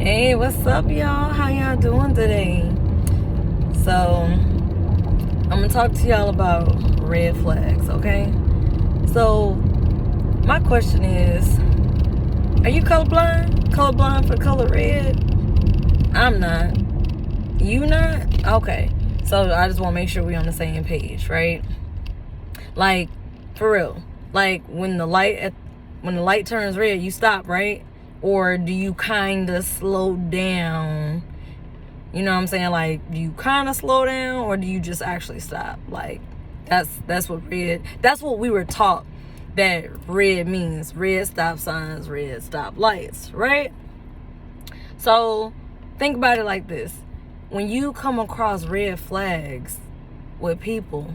Hey, what's up, y'all? How y'all doing today? So, I'm gonna talk to y'all about red flags, okay? So, my question is, are you colorblind? Colorblind for color red? I'm not. You not? Okay. So, I just want to make sure we're on the same page, right? Like, for real. Like, when the light turns red, you stop, right? Or do you kind of slow down? You know what I'm saying? Like, do you kind of slow down, or do you just actually stop? Like, that's what we were taught that red means. Red stop signs, red stop lights, right? So think about it like this. When you come across red flags with people,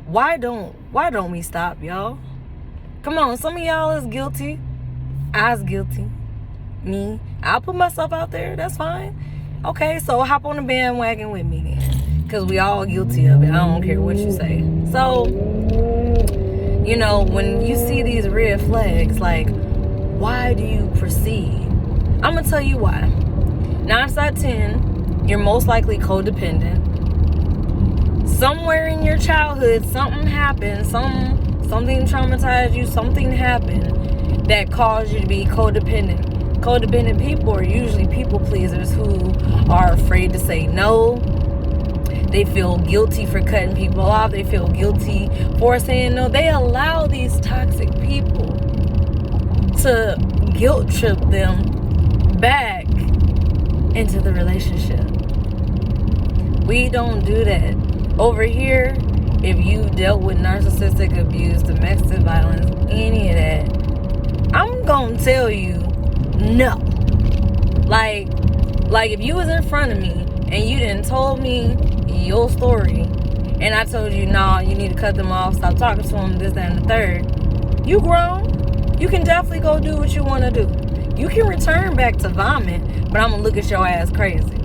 why don't we stop, y'all? Come on, some of y'all is guilty. I was guilty. Me, I'll put myself out there. That's fine. Okay, so hop on the bandwagon with me then, because we all guilty of it. I don't care what you say. So, you know, when you see these red flags, like, why do you proceed? I'm gonna tell you why. 9 times out of 10, you're most likely codependent. Somewhere in your childhood, something happened. Something traumatized you. Something happened that caused you to be codependent. Codependent people are usually people pleasers who are afraid to say no. They feel guilty for cutting people off. They feel guilty for saying no. They allow these toxic people to guilt trip them back into the relationship. We don't do that. Over here, if you dealt with narcissistic abuse, domestic violence, any of that, I'm gonna tell you no. Like if you was in front of me and you didn't told me your story, and I told you, nah, you need to cut them off, stop talking to them, this, that, and the third. You grown. You can definitely go do what you want to do. You can return back to vomit, but I'm gonna look at your ass crazy.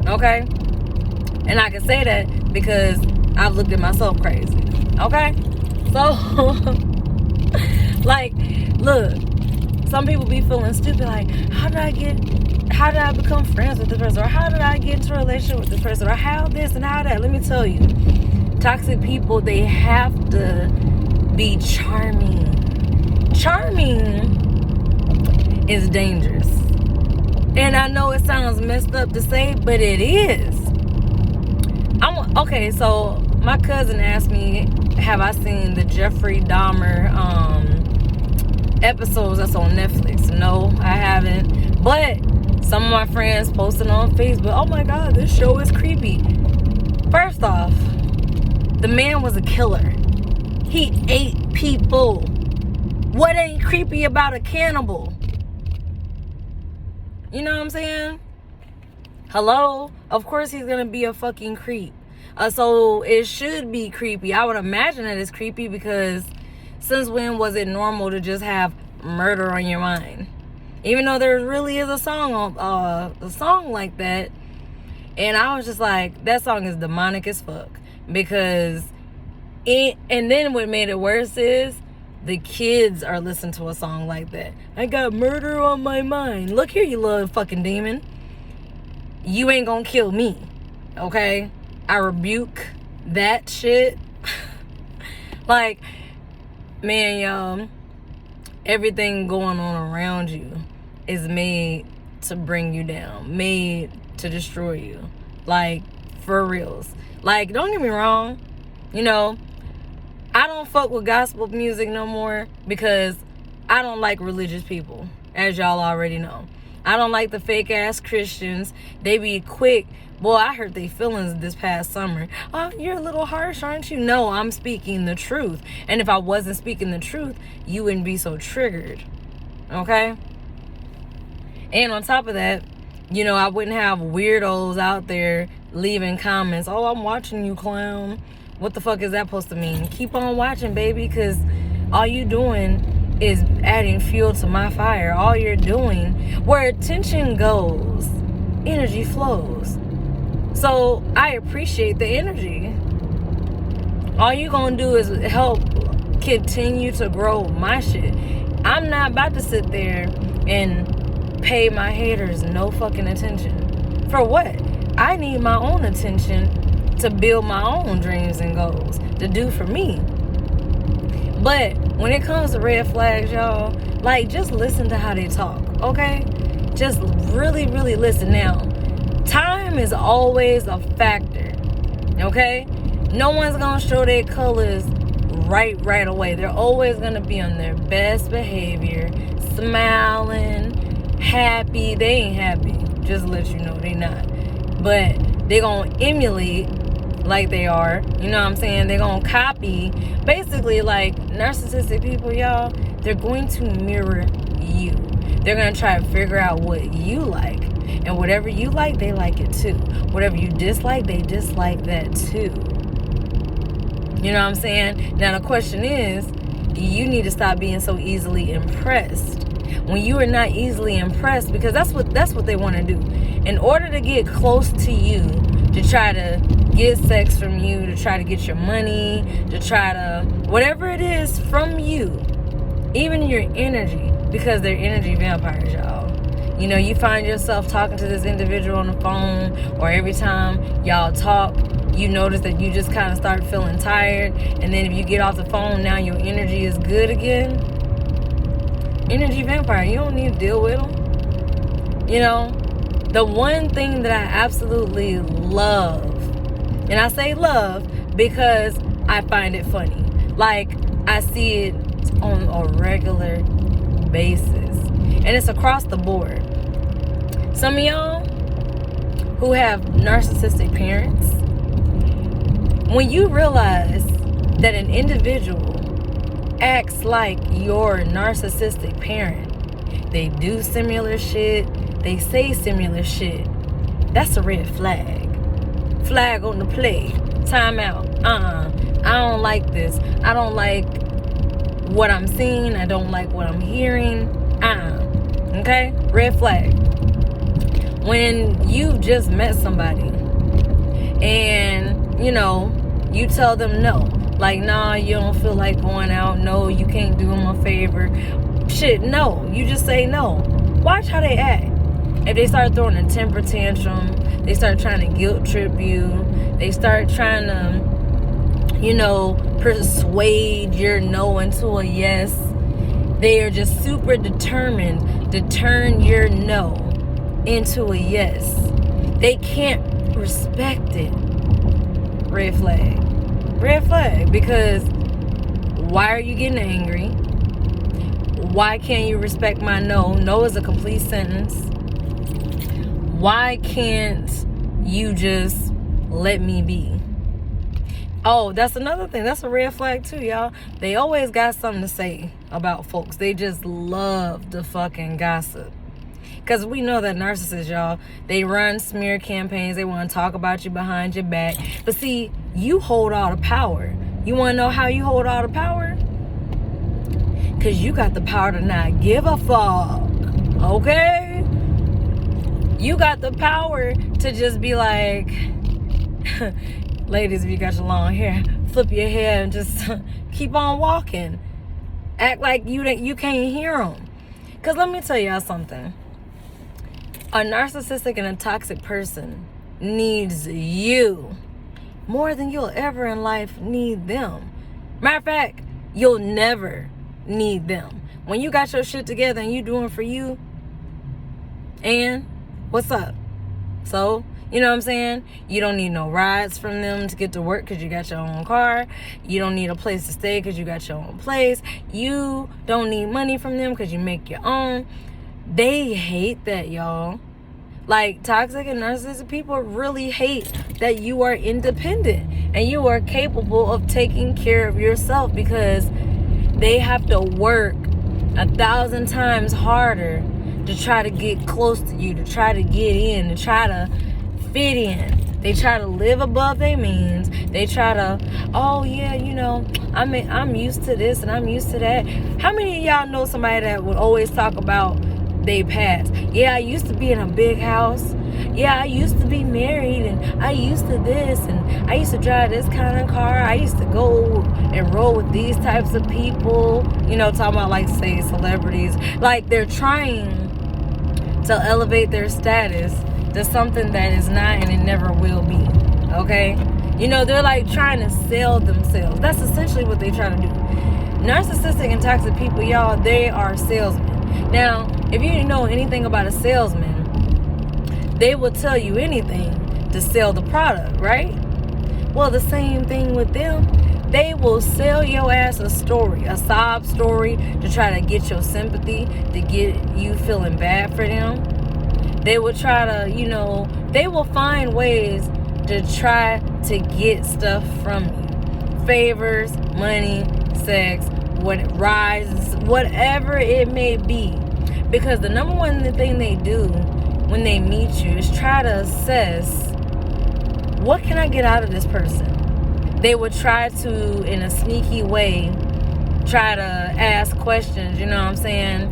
Okay? And I can say that because I've looked at myself crazy. Okay? So, like, look. Some people be feeling stupid, like, how did I become friends with this person? Or how did I get into a relationship with this person? Or how this and how that? Let me tell you, toxic people, they have to be charming. Charming is dangerous. And I know it sounds messed up to say, but it is. Okay, so my cousin asked me, have I seen the Jeffrey Dahmer episodes that's on Netflix? No, I haven't. But some of my friends posted on Facebook, oh my God, this show is creepy. First off, the man was a killer. He ate people. What ain't creepy about a cannibal? You know what I'm saying? Hello? Of course he's gonna be a fucking creep. So it should be creepy. I would imagine that it's creepy because since when was it normal to just have murder on your mind? Even though there really is a song like that. And I was just like, that song is demonic as fuck. Because and then what made it worse is the kids are listening to a song like that. I got murder on my mind. Look here, you little fucking demon. You ain't gonna kill me. Okay? I rebuke that shit. Like, man, y'all, everything going on around you is made to bring you down, made to destroy you. Like, for reals. Like, don't get me wrong, you know, I don't fuck with gospel music no more because I don't like religious people, as y'all already know. I don't like the fake ass Christians. They be quick. Boy, I hurt their feelings this past summer. Oh, you're a little harsh, aren't you? No, I'm speaking the truth. And if I wasn't speaking the truth, you wouldn't be so triggered. Okay? And on top of that, you know, I wouldn't have weirdos out there leaving comments. Oh, I'm watching you, clown. What the fuck is that supposed to mean? Keep on watching, baby, because all you doing is adding fuel to my fire. All you're doing, where attention goes, energy flows. So I appreciate the energy. All you gonna do is help continue to grow my shit. I'm not about to sit there and pay my haters no fucking attention. For what? I need my own attention to build my own dreams and goals, to do for me. But when it comes to red flags, y'all, like, just listen to how they talk, okay? Just really, really listen. Now, time is always a factor, okay? No one's gonna show their colors right away. They're always gonna be on their best behavior, smiling, happy. They ain't happy, just to let you know they not. But they gonna emulate like they are, you know what I'm saying? They're gonna copy. Basically, like, narcissistic people, y'all, they're going to mirror you. They're gonna try to figure out what you like, and whatever you like, they like it too. Whatever you dislike, they dislike that too. You know what I'm saying? Now the question is, you need to stop being so easily impressed. When you are not easily impressed, because that's what they want to do. In order to get close to you, to try to get sex from you, to try to get your money, to try to whatever it is from you, even your energy, because they're energy vampires, y'all. You know, you find yourself talking to this individual on the phone, or every time y'all talk, you notice that you just kind of start feeling tired, and then if you get off the phone, now your energy is good again. Energy vampire, you don't need to deal with them. You know, the one thing that I absolutely love, and I say love because I find it funny. Like, I see it on a regular basis, and it's across the board. Some of y'all who have narcissistic parents, when you realize that an individual acts like your narcissistic parent, they do similar shit, they say similar shit, that's a red flag. Flag on the play. Time out. I don't like this. I don't like what I'm seeing. I don't like what I'm hearing. Okay? Red flag. When you've just met somebody and, you know, you tell them no. Like, nah, you don't feel like going out. No, you can't do them a favor. Shit, no. You just say no. Watch how they act. If they start throwing a temper tantrum, they start trying to guilt trip you, they start trying to, you know, persuade your no into a yes. They are just super determined to turn your no into a yes. They can't respect it. Red flag. Red flag. Because why are you getting angry? Why can't you respect my no? No is a complete sentence. Why can't you just let me be? Oh, that's another thing. That's a red flag too, y'all. They always got something to say about folks. They just love to fucking gossip. Because we know that narcissists, y'all, they run smear campaigns. They want to talk about you behind your back. But see, you hold all the power. You want to know how you hold all the power? Because you got the power to not give a fuck. Okay? You got the power to just be like, ladies, if you got your long hair, flip your hair and just keep on walking. Act like you can't hear them. Because let me tell y'all something. A narcissistic and a toxic person needs you more than you'll ever in life need them. Matter of fact, you'll never need them. When you got your shit together and you doing for you, and what's up? So, you know what I'm saying? You don't need no rides from them to get to work because you got your own car. You don't need a place to stay because you got your own place. You don't need money from them because you make your own. They hate that, y'all. Like, toxic and narcissistic people really hate that you are independent and you are capable of taking care of yourself, because they have to work 1,000 times harder to try to get close to you, to try to get in, to try to fit in. They try to live above their means. They try to, oh yeah, you know, I'm used to this and I'm used to that. How many of y'all know somebody that would always talk about their past? Yeah, I used to be in a big house. Yeah, I used to be married, and I used to this, and I used to drive this kind of car. I used to go and roll with these types of people. You know, talking about, like, say, celebrities. Like, they're trying to elevate their status to something that is not and it never will be. Okay? You know, they're like trying to sell themselves. That's essentially what they try to do. Narcissistic and toxic people, y'all, they are salesmen. Now, if you know anything about a salesman, they will tell you anything to sell the product, right? Well, the same thing with them. They will sell your ass a story, a sob story, to try to get your sympathy, to get you feeling bad for them. They will try to, you know, they will find ways to try to get stuff from you. Favors, money, sex, rides, whatever it may be. Because the number one thing they do when they meet you is try to assess, what can I get out of this person? They would try to, in a sneaky way, try to ask questions, you know what I'm saying?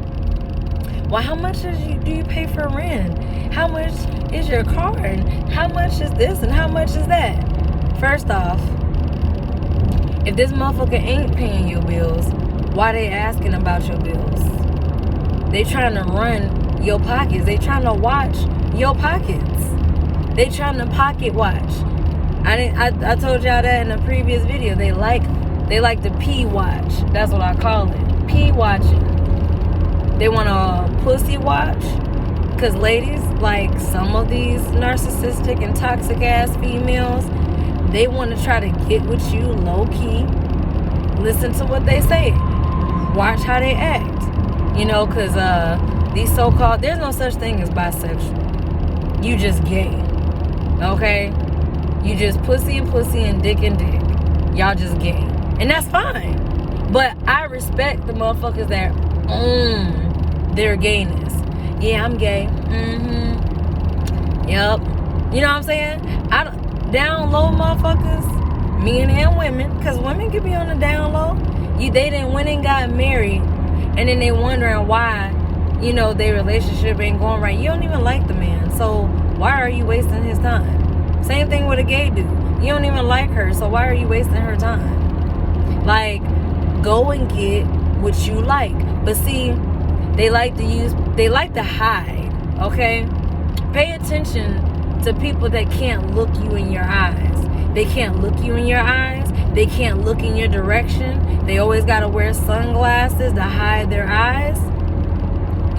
Well, how much do you pay for rent? How much is your car? And how much is this? And how much is that? First off, if this motherfucker ain't paying your bills, why they asking about your bills? They trying to run your pockets. They trying to watch your pockets. They trying to pocket watch. I told y'all that in a previous video. They like the P watch. That's what I call it. P watching. They want to pussy watch. Because ladies, like some of these narcissistic and toxic ass females, they want to try to get with you low key. Listen to what they say. Watch how they act. You know, because these so-called, there's no such thing as bisexual. You just gay. Okay? You just pussy and dick and dick. Y'all just gay. And that's fine. But I respect the motherfuckers that own their gayness. Yeah, I'm gay. Yep. You know what I'm saying? Down low motherfuckers, men and women, because women can be on the down low. They done went and got married, and then they wondering why, you know, their relationship ain't going right. You don't even like the man, so why are you wasting his time? Same thing with a gay dude. You don't even like her, so why are you wasting her time? Like, go and get what you like. But see, they like to hide, okay? Pay attention to people that can't look you in your eyes. They can't look you in your eyes. They can't look in your direction. They always got to wear sunglasses to hide their eyes.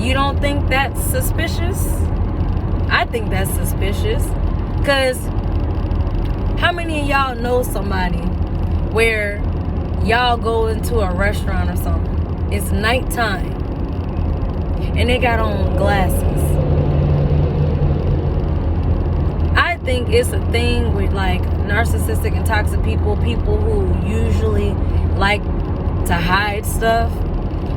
You don't think that's suspicious? I think that's suspicious. Because how many of y'all know somebody where y'all go into a restaurant or something, it's nighttime, and they got on glasses? I think it's a thing with like narcissistic and toxic people who usually like to hide stuff.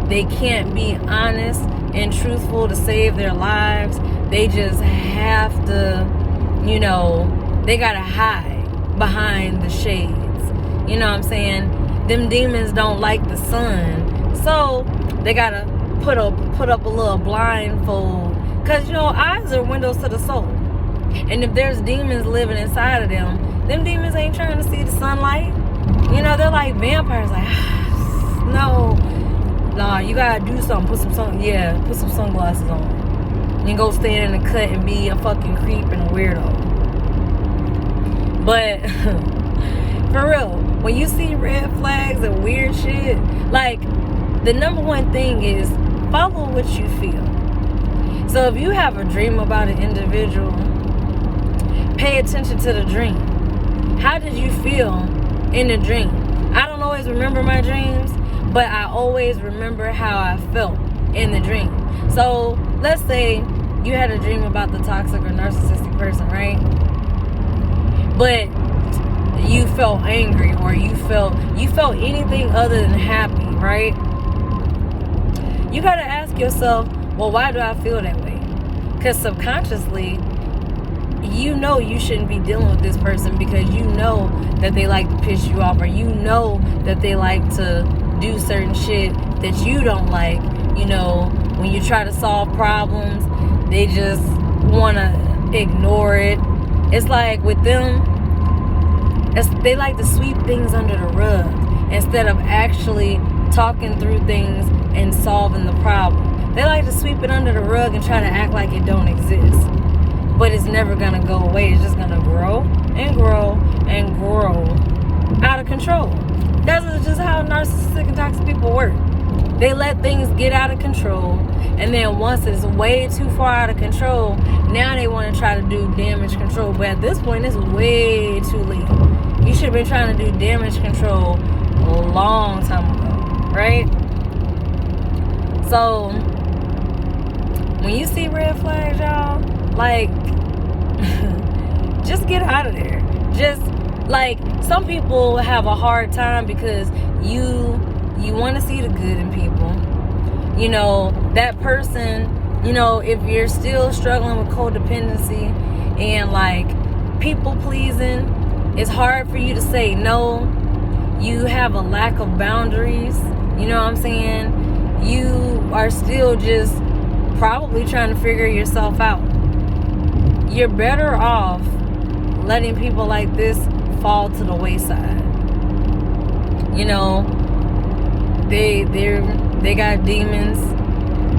They can't be honest and truthful to save their lives. They just have to, you know, they gotta hide behind the shades. You know what I'm saying? Them demons don't like the sun, so they gotta put up a little blindfold, because you know, eyes are windows to the soul. And if there's demons living inside of them demons ain't trying to see the sunlight. You know, they're like vampires, like, no, nah, you gotta do something. Put some sunglasses on. You go stand in the cut and be a fucking creep and a weirdo. But for real, when you see red flags and weird shit, like, the number one thing is follow what you feel. So if you have a dream about an individual, pay attention to the dream. How did you feel in the dream? I don't always remember my dreams, but I always remember how I felt in the dream. So let's say you had a dream about the toxic or narcissistic person, right? But you felt angry, or you felt anything other than happy, right? You gotta ask yourself, well, why do I feel that way? Because subconsciously, you know you shouldn't be dealing with this person, because you know that they like to piss you off, or you know that they like to do certain shit that you don't like. You know, when you try to solve problems, they just want to ignore it. It's like with them, they like to sweep things under the rug instead of actually talking through things and solving the problem. They like to sweep it under the rug and try to act like it don't exist. But it's never going to go away. It's just going to grow and grow and grow out of control. That's just how narcissistic and toxic people work. They let things get out of control, and then once it's way too far out of control, now they want to try to do damage control. But at this point, it's way too late. You should have been trying to do damage control a long time ago, right? So when you see red flags, y'all, like, just get out of there. Just, like, some people have a hard time because you want to see the good in people. You know, that person, you know, if you're still struggling with codependency and, like, people pleasing, it's hard for you to say no. You have a lack of boundaries. You know what I'm saying? You are still just probably trying to figure yourself out. You're better off letting people like this fall to the wayside. You know, they got demons.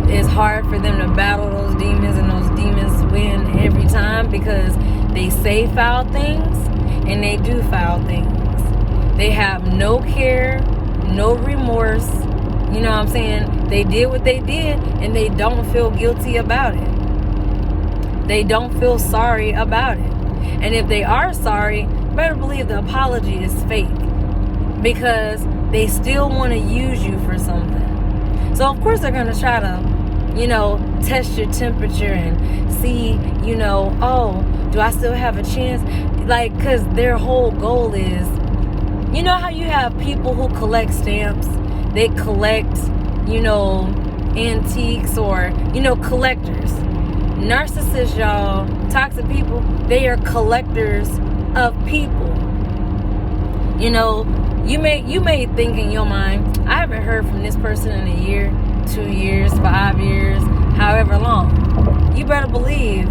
It's hard for them to battle those demons, and those demons win every time because they say foul things and they do foul things. They have no care, no remorse. You know what I'm saying? They did what they did and they don't feel guilty about it. They don't feel sorry about it. And if they are sorry, better believe the apology is fake, because they still want to use you for something. So of course they're going to try to, you know, test your temperature and see, you know, oh, do I still have a chance? Like, because their whole goal is, you know how you have people who collect stamps? They collect, you know, antiques, or, you know, collectors. Narcissists, y'all, toxic people, they are collectors of people. You know, you may think in your mind, I haven't heard from this person in a year, 2 years, 5 years, however long. You better believe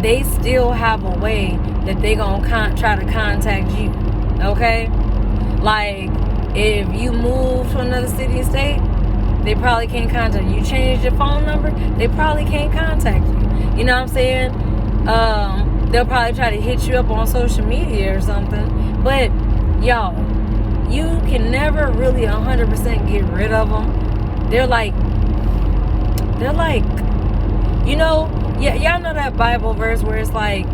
they still have a way that they gonna try to contact you. Okay? Like, if you move to another city or state, they probably can't contact you. You change your phone number, they probably can't contact you. You know what I'm saying? They'll probably try to hit you up on social media or something. But, y'all, you can never really 100% get rid of them. They're like, you know, yeah, y'all know that Bible verse where it's like,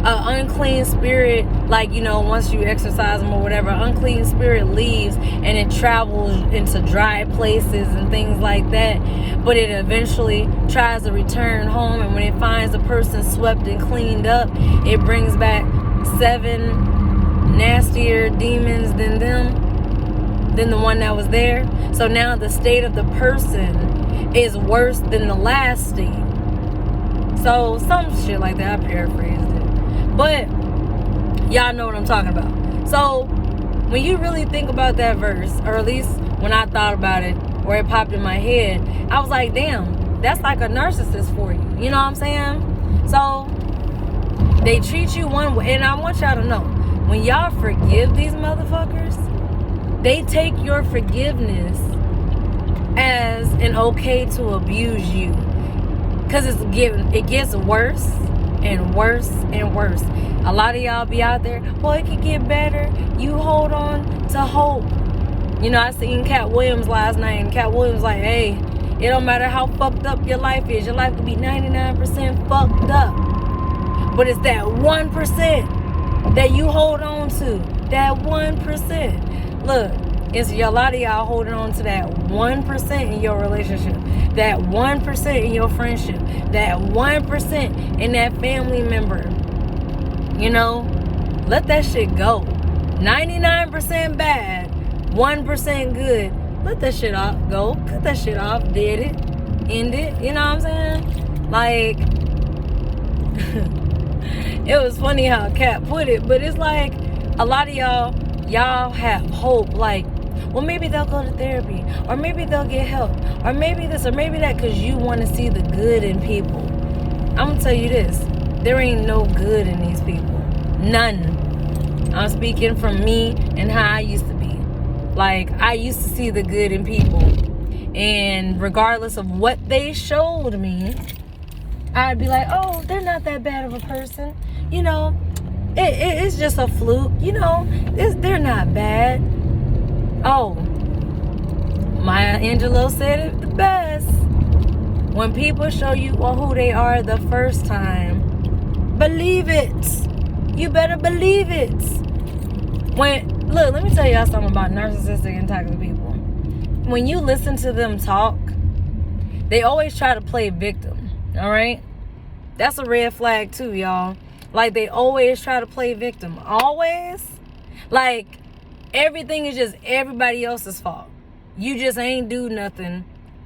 an unclean spirit, like, you know, once you exorcise them or whatever, unclean spirit leaves and it travels into dry places and things like that, but it eventually tries to return home, and when it finds a person swept and cleaned up, it brings back 7 nastier demons than the one that was there. So now the state of the person is worse than the last state. So some shit like that, I paraphrased it. But y'all know what I'm talking about. So when you really think about that verse, or at least when I thought about it, or it popped in my head, I was like, damn, that's like a narcissist for you. You know what I'm saying? So they treat you one way, and I want y'all to know, when y'all forgive these motherfuckers, they take your forgiveness as an okay to abuse you. Because it gets worse and worse and worse. A lot of y'all be out there, well, it could get better. You hold on to hope. You know, I seen Cat Williams last night, and Cat Williams like, hey, it don't matter how fucked up your life is. Your life could be 99% fucked up. But it's that 1% that you hold on to. That 1%. Look, it's a lot of y'all holding on to that 1% in your relationship, that 1% in your friendship, that 1% in that family member. You know, let that shit go. 99% bad, 1% good. Let that shit off, go. Cut that shit off. Did it. End it. You know what I'm saying? Like, it was funny how Kat put it, but it's like a lot of y'all have hope. Like, well, maybe they'll go to therapy, or maybe they'll get help, or maybe this, or maybe that, because you want to see the good in people. I'm going to tell you this. There ain't no good in these people. None. I'm speaking from me and how I used to be. Like, I used to see the good in people, and regardless of what they showed me, I'd be like, oh, they're not that bad of a person. You know, it's just a fluke. You know, they're not bad. Oh, Maya Angelou said it the best. When people show you who they are the first time, believe it. You better believe it. Look, let me tell y'all something about narcissistic and toxic people. When you listen to them talk, they always try to play victim. All right? That's a red flag too, y'all. Like, they always try to play victim. Always. Like, everything is just everybody else's fault. You just ain't do nothing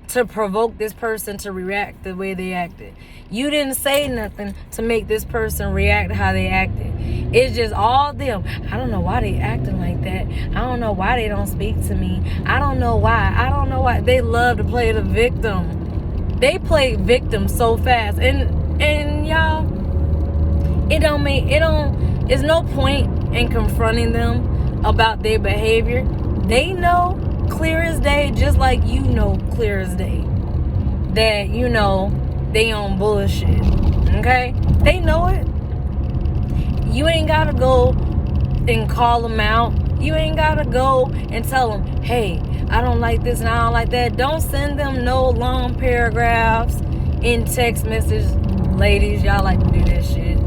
to provoke this person to react the way they acted. You didn't say nothing to make this person react how they acted. It's just all them. I don't know why they acting like that. I don't know why they don't speak to me. I don't know why. They love to play the victim. They play victim so fast. And y'all, it's no point in confronting them about their behavior. They know clear as day, just like you know clear as day, that you know they on bullshit. Okay? They know it. You ain't gotta go and call them out. You ain't gotta go and tell them, hey, I don't like this and I don't like that. Don't send them no long paragraphs in text message. Ladies, y'all like to do that shit.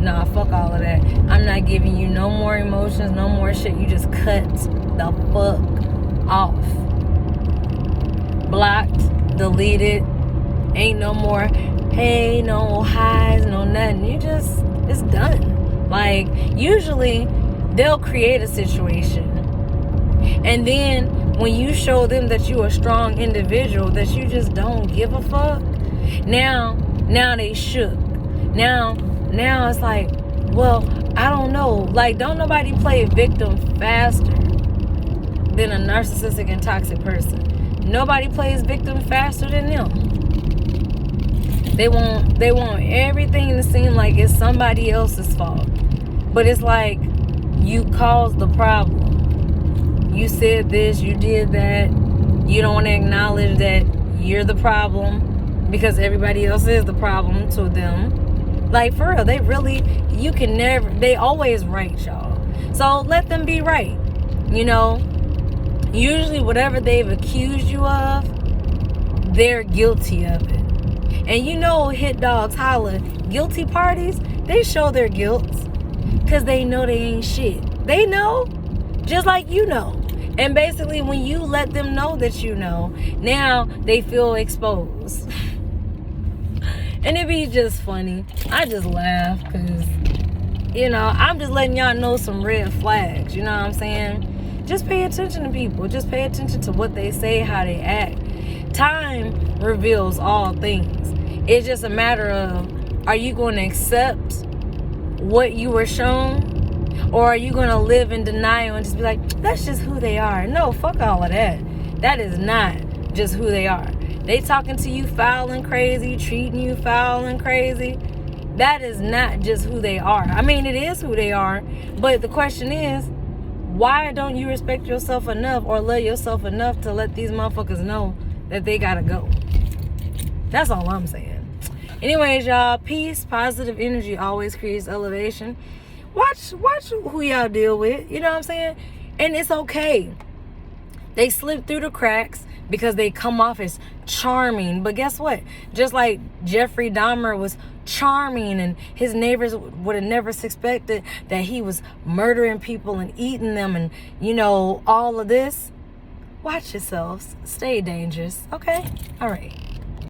Nah, fuck all of that. I'm not giving you no more emotions, no more shit. You just cut the fuck off. Blocked, deleted. Ain't no more, hey, no highs, no nothing. It's done. Like, usually they'll create a situation, and then when you show them that you're a strong individual, that you just don't give a fuck, now they shook. Now it's like, well, I don't know. Like, don't nobody play victim faster than a narcissistic and toxic person. Nobody plays victim faster than them. They want everything to seem like it's somebody else's fault. But it's like, you caused the problem. You said this, you did that. You don't want to acknowledge that you're the problem because everybody else is the problem to them. Like, for real, they always right, y'all. So let them be right. You know, usually whatever they've accused you of, they're guilty of it. And you know, hit dogs holler, guilty parties, they show their guilt because they know they ain't shit. They know, just like you know. And basically, when you let them know that you know, now they feel exposed. And it be just funny. I just laugh because, you know, I'm just letting y'all know some red flags. You know what I'm saying? Just pay attention to people. Just pay attention to what they say, how they act. Time reveals all things. It's just a matter of, are you going to accept what you were shown? Or are you going to live in denial and just be like, that's just who they are? No, fuck all of that. That is not just who they are. They talking to you foul and crazy, treating you foul and crazy. That is not just who they are. I mean, it is who they are. But the question is, why don't you respect yourself enough or love yourself enough to let these motherfuckers know that they gotta go? That's all I'm saying. Anyways, y'all, peace, positive energy always creates elevation. Watch who y'all deal with. You know what I'm saying? And it's okay. They slip through the cracks because they come off as charming. But guess what? Just like Jeffrey Dahmer was charming and his neighbors would have never suspected that he was murdering people and eating them and, you know, all of this. Watch yourselves. Stay dangerous. Okay? All right.